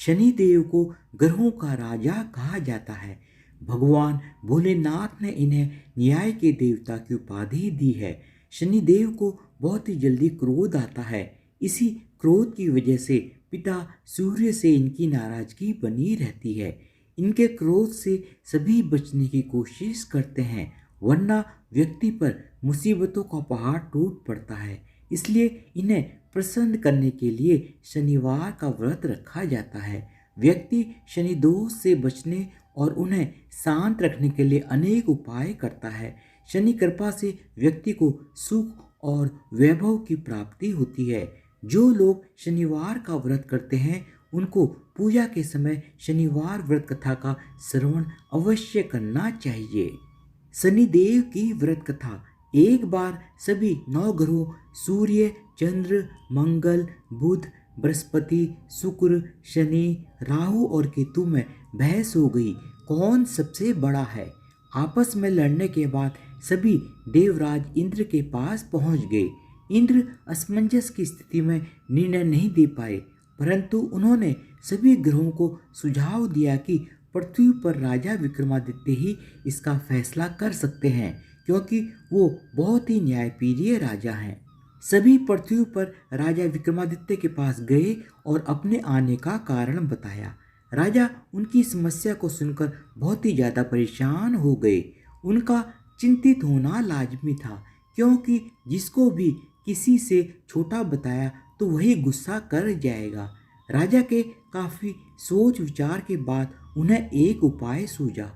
शनिदेव को ग्रहों का राजा कहा जाता है। भगवान भोलेनाथ ने इन्हें न्याय के देवता की उपाधि दी है। शनिदेव को बहुत ही जल्दी क्रोध आता है। इसी क्रोध की वजह से पिता सूर्य से इनकी नाराजगी बनी रहती है। इनके क्रोध से सभी बचने की कोशिश करते हैं, वरना व्यक्ति पर मुसीबतों का पहाड़ टूट पड़ता है। इसलिए इन्हें प्रसन्न करने के लिए शनिवार का व्रत रखा जाता है। व्यक्ति शनि दोष से बचने और उन्हें शांत रखने के लिए अनेक उपाय करता है। शनि कृपा से व्यक्ति को सुख और वैभव की प्राप्ति होती है। जो लोग शनिवार का व्रत करते हैं उनको पूजा के समय शनिवार व्रत कथा का श्रवण अवश्य करना चाहिए। शनिदेव की व्रत कथा। एक बार सभी 9 ग्रहों सूर्य, चंद्र, मंगल, बुध, बृहस्पति, शुक्र, शनि, राहु और केतु में बहस हो गई, कौन सबसे बड़ा है। आपस में लड़ने के बाद सभी देवराज इंद्र के पास पहुंच गए। इंद्र असमंजस की स्थिति में निर्णय नहीं दे पाए, परंतु उन्होंने सभी ग्रहों को सुझाव दिया कि पृथ्वी पर राजा विक्रमादित्य ही इसका फैसला कर सकते हैं, क्योंकि वो बहुत ही न्यायप्रिय राजा हैं। सभी पृथ्वी पर राजा विक्रमादित्य के पास गए और अपने आने का कारण बताया। राजा उनकी समस्या को सुनकर बहुत ही ज़्यादा परेशान हो गए। उनका चिंतित होना लाजमी था, क्योंकि जिसको भी किसी से छोटा बताया तो वही गुस्सा कर जाएगा। राजा के काफ़ी सोच विचार के बाद उन्हें एक उपाय सूझा।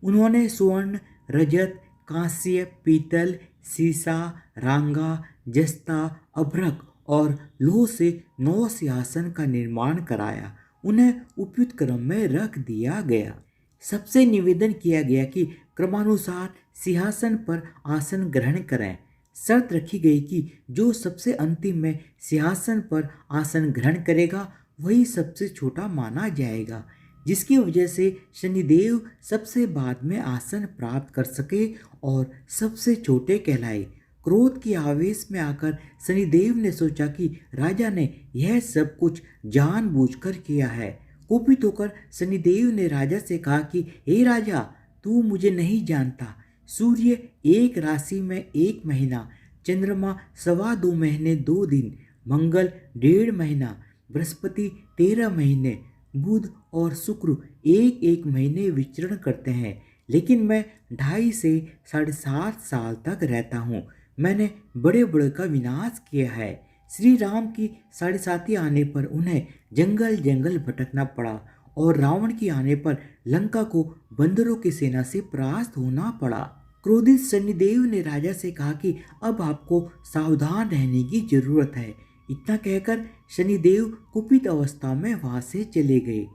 उन्होंने स्वर्ण, रजत, कांस्य, पीतल, सीसा, रांगा, जस्ता, अभ्रक और लोह से 9 सिंहासन का निर्माण कराया। उन्हें उपयुक्त क्रम में रख दिया गया। सबसे निवेदन किया गया कि क्रमानुसार सिंहासन पर आसन ग्रहण करें। शर्त रखी गई कि जो सबसे अंतिम में सिंहासन पर आसन ग्रहण करेगा वही सबसे छोटा माना जाएगा, जिसकी वजह से शनिदेव सबसे बाद में आसन प्राप्त कर सके और सबसे छोटे कहलाए। क्रोध के आवेश में आकर शनिदेव ने सोचा कि राजा ने यह सब कुछ जानबूझकर किया है। कुपित होकर शनिदेव ने राजा से कहा कि हे राजा, तू मुझे नहीं जानता। सूर्य एक राशि में 1 महीना, चंद्रमा 2.25 महीने 2 दिन, मंगल 1.5 महीना, बृहस्पति 13 महीने, बुध और शुक्र 1-1 महीने विचरण करते हैं, लेकिन मैं 2.5 से 7.5 साल तक रहता हूँ। मैंने बड़े बड़े का विनाश किया है। श्री राम की 7.5 आने पर उन्हें जंगल जंगल भटकना पड़ा और रावण की आने पर लंका को बंदरों की सेना से परास्त होना पड़ा। क्रोधित शनिदेव ने राजा से कहा कि अब आपको सावधान रहने की जरूरत है। इतना कहकर शनिदेव कुपित अवस्था में वहां से चले गए।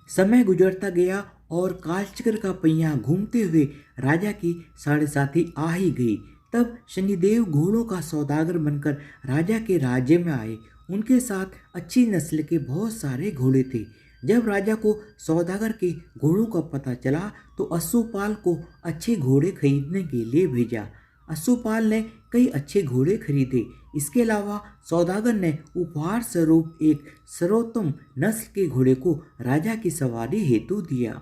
समय गुजरता गया और कालचक्र का पहिया घूमते हुए राजा की 7.5 आ ही गई। तब शनिदेव घोड़ों का सौदागर बनकर राजा के राज्य में आए। उनके साथ अच्छी नस्ल के बहुत सारे घोड़े थे। जब राजा को सौदागर के घोड़ों का पता चला तो अश्वपाल को अच्छे घोड़े खरीदने के लिए भेजा। अश्वपाल ने कई अच्छे घोड़े खरीदे। इसके अलावा सौदागर ने उपहार स्वरूप एक सर्वोत्तम नस्ल के घोड़े को राजा की सवारी हेतु दिया।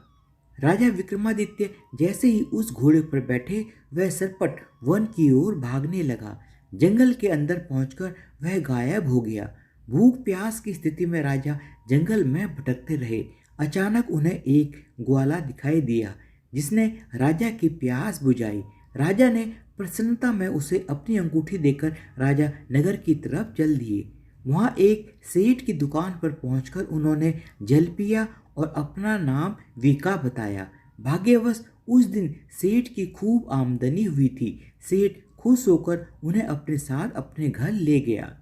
राजा विक्रमादित्य जैसे ही उस घोड़े पर बैठे वह सरपट वन की ओर भागने लगा। जंगल के अंदर पहुंचकर वह गायब हो गया। भूख प्यास की स्थिति में राजा जंगल में भटकते रहे। अचानक उन्हें एक ग्वाला दिखाई दिया जिसने राजा की प्यास बुझाई। राजा ने प्रसन्नता में उसे अपनी अंगूठी देकर राजा नगर की तरफ चल दिए। वहां एक सेठ की दुकान पर पहुंचकर उन्होंने जल पिया और अपना नाम वीका बताया। भाग्यवश उस दिन सेठ की खूब आमदनी हुई थी। सेठ खुश होकर उन्हें अपने साथ अपने घर ले गया।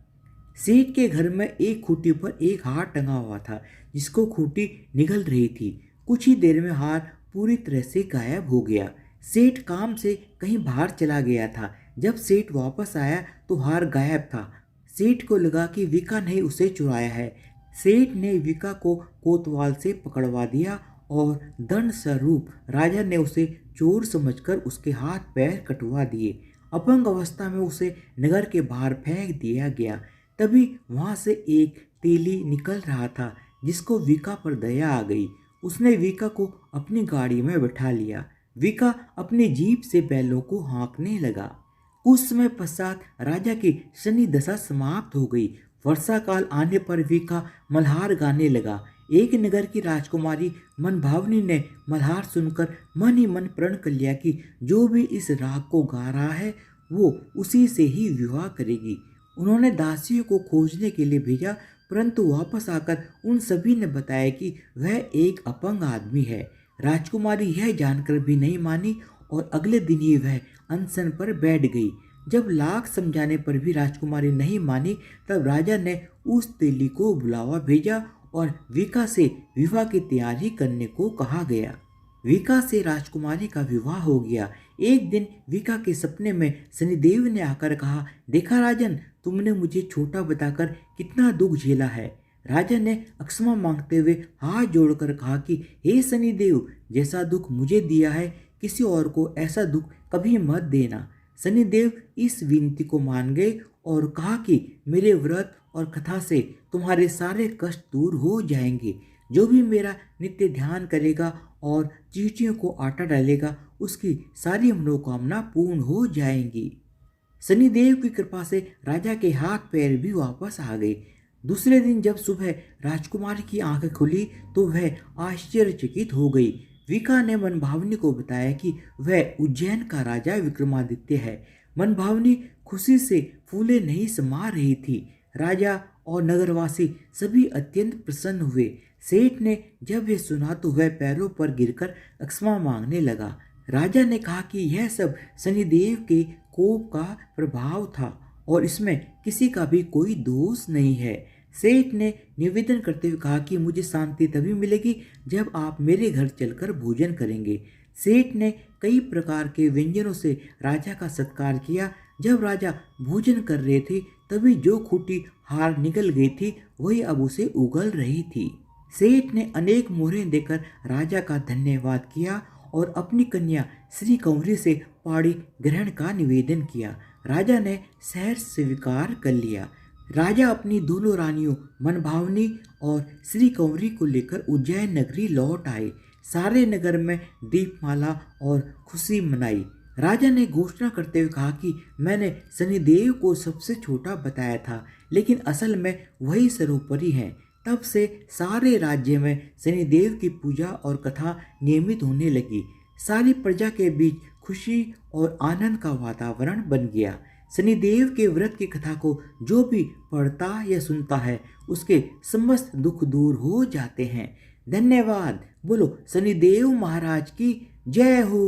सेठ के घर में एक खूंटी पर एक हार टंगा हुआ था जिसको खूंटी निगल रही थी। कुछ ही देर में हार पूरी तरह से गायब हो गया। सेठ काम से कहीं बाहर चला गया था। जब सेठ वापस आया तो हार गायब था। सेठ को लगा कि विका ने उसे चुराया है। सेठ ने विका को कोतवाल से पकड़वा दिया और दंड स्वरूप राजा ने उसे चोर समझकर उसके हाथ पैर कटवा दिए। अपंग अवस्था में उसे नगर के बाहर फेंक दिया गया। तभी वहां से एक तीली निकल रहा था जिसको विका पर दया आ गई। उसने विका को अपनी गाड़ी में बैठा लिया। विका अपनी जीप से बैलों को हाँकने लगा। कुछ समय पश्चात राजा की शनि दशा समाप्त हो गई। वर्षा काल आने पर विका मल्हार गाने लगा। एक नगर की राजकुमारी मनभावनी ने मल्हार सुनकर मन ही मन प्रण कर लिया कि जो भी इस राग को गा रहा है वो उसी से ही विवाह करेगी। उन्होंने दासियों को खोजने के लिए भेजा, परंतु वापस आकर उन सभी ने बताया कि वह एक अपंग आदमी है। राजकुमारी यह जानकर भी नहीं मानी और अगले दिन ही वह अनशन पर बैठ गई। जब लाख समझाने पर भी राजकुमारी नहीं मानी, तब राजा ने उस तेली को बुलावा भेजा और विका से विवाह की तैयारी करने को कहा गया। विका से राजकुमारी का विवाह हो गया। एक दिन विका के सपने में शनिदेव ने आकर कहा, देखा राजन, तुमने मुझे छोटा बताकर कितना दुख झेला है। राजा ने अक्षमा मांगते हुए हाथ जोड़कर कहा कि हे शनिदेव, जैसा दुख मुझे दिया है किसी और को ऐसा दुख कभी मत देना। शनिदेव इस विनती को मान गए और कहा कि मेरे व्रत और कथा से तुम्हारे सारे कष्ट दूर हो जाएंगे। जो भी मेरा नित्य ध्यान करेगा और चींटियों को आटा डालेगा, उसकी सारी मनोकामना पूर्ण हो जाएंगी। शनिदेव की कृपा से राजा के हाथ पैर भी वापस आ गए। दूसरे दिन जब सुबह राजकुमारी की आंखें खुली तो वह आश्चर्यचकित हो गई। विका ने मनभावनी को बताया कि वह उज्जैन का राजा विक्रमादित्य है। मनभावनी खुशी से फूले नहीं समा रही थी। राजा और नगरवासी सभी अत्यंत प्रसन्न हुए। सेठ ने जब यह सुना तो वह पैरों पर गिरकर क्षमा मांगने लगा। राजा ने कहा कि यह सब शनिदेव के कोप का प्रभाव था और इसमें किसी का भी कोई दोष नहीं है। सेठ ने निवेदन करते हुए कहा कि मुझे शांति तभी मिलेगी जब आप मेरे घर चलकर भोजन करेंगे। सेठ ने कई प्रकार के व्यंजनों से राजा का सत्कार किया। जब राजा भोजन कर रहे थे तभी जो खूंटी हार निकल गई थी वही अब उसे उगल रही थी। सेठ ने अनेक मोहरें देकर राजा का धन्यवाद किया और अपनी कन्या श्री कंवरी से पाड़ी ग्रहण का निवेदन किया। राजा ने शहर स्वीकार कर लिया। राजा अपनी दोनों रानियों मनभावनी और श्री कंवरी को लेकर उज्जैन नगरी लौट आए। सारे नगर में दीपमाला और खुशी मनाई। राजा ने घोषणा करते हुए कहा कि मैंने शनिदेव को सबसे छोटा बताया था, लेकिन असल में वही सर्वोपरि है। तब से सारे राज्य में शनिदेव की पूजा और कथा नियमित होने लगी। सारी प्रजा के बीच खुशी और आनंद का वातावरण बन गया। शनिदेव के व्रत की कथा को जो भी पढ़ता या सुनता है उसके समस्त दुख दूर हो जाते हैं। धन्यवाद। बोलो शनिदेव महाराज की जय हो।